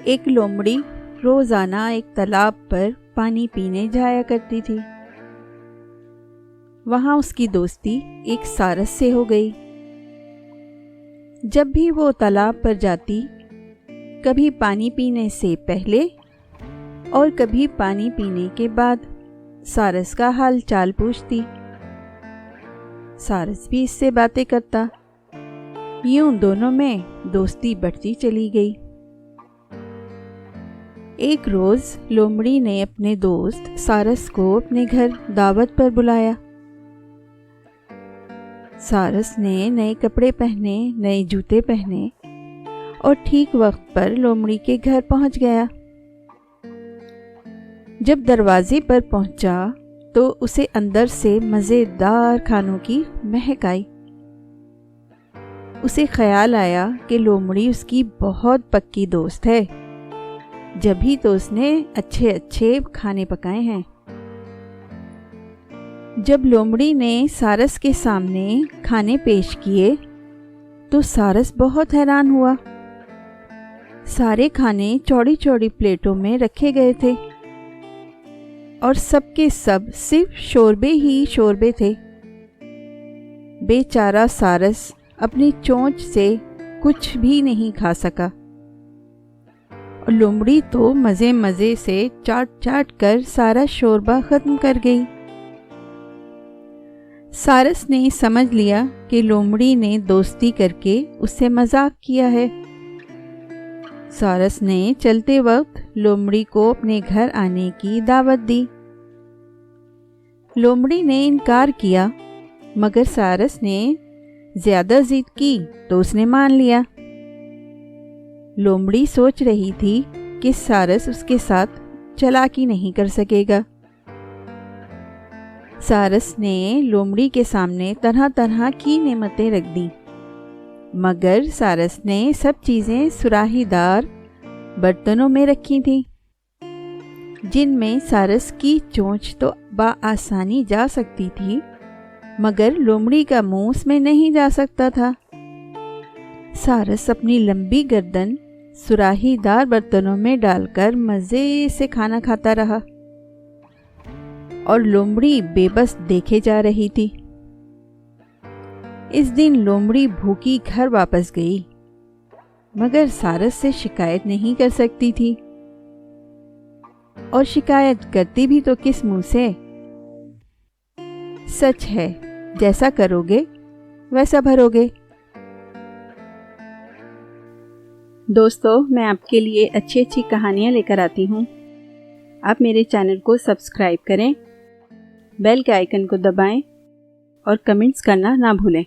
ایک لومڑی روزانہ ایک تالاب پر پانی پینے جایا کرتی تھی۔ وہاں اس کی دوستی ایک سارس سے ہو گئی۔ جب بھی وہ تالاب پر جاتی، کبھی پانی پینے سے پہلے اور کبھی پانی پینے کے بعد سارس کا حال چال پوچھتی۔ سارس بھی اس سے باتیں کرتا۔ یوں دونوں میں دوستی بڑھتی چلی گئی۔ ایک روز لومڑی نے اپنے دوست سارس کو اپنے گھر دعوت پر بلایا۔ سارس نے نئے کپڑے پہنے، نئے جوتے پہنے اور ٹھیک وقت پر لومڑی کے گھر پہنچ گیا۔ جب دروازے پر پہنچا تو اسے اندر سے مزیدار کھانوں کی مہک آئی۔ اسے خیال آیا کہ لومڑی اس کی بہت پکی دوست ہے، جبھی تو اس نے اچھے اچھے کھانے پکائے ہیں۔ جب لومڑی نے سارس کے سامنے کھانے پیش کیے تو سارس بہت حیران ہوا۔ سارے کھانے چوڑی چوڑی پلیٹوں میں رکھے گئے تھے اور سب کے سب صرف شوربے ہی شوربے تھے۔ بیچارہ سارس اپنی چونچ سے کچھ بھی نہیں کھا سکا اور لومڑی تو مزے مزے سے چاٹ چاٹ کر سارا شوربہ ختم کر گئی۔ سارس نے سمجھ لیا کہ لومڑی نے دوستی کر کے اس سے مذاق کیا ہے۔ سارس نے چلتے وقت لومڑی کو اپنے گھر آنے کی دعوت دی۔ لومڑی نے انکار کیا، مگر سارس نے زیادہ ضد کی تو اس نے مان لیا۔ لومڑی سوچ رہی تھی کہ سارس اس کے ساتھ چالاکی نہیں کر سکے گا۔ سارس نے لومڑی کے سامنے طرح طرح کی نعمتیں رکھ دیں، مگر سارس نے سب چیزیں سراہی دار برتنوں میں رکھی تھیں، جن میں سارس کی چونچ تو بآسانی جا سکتی تھی، مگر لومڑی کا منہ اس میں نہیں جا سکتا تھا۔ سارس اپنی لمبی گردن سراہی دار برتنوں میں ڈال کر مزے سے کھانا کھاتا رہا اور لومڑی بے بس دیکھے جا رہی تھی۔ اس دن لومڑی بھوکی گھر واپس گئی، مگر سارس سے شکایت نہیں کر سکتی تھی، اور شکایت کرتی بھی تو کس منہ سے؟ سچ ہے، جیسا کرو گے ویسا بھرو گے۔ دوستو، میں آپ کے لیے اچھی اچھی کہانیاں لے کر آتی ہوں۔ آپ میرے چینل کو سبسکرائب کریں، بیل کے آئیکن کو دبائیں اور کمنٹس کرنا نہ بھولیں۔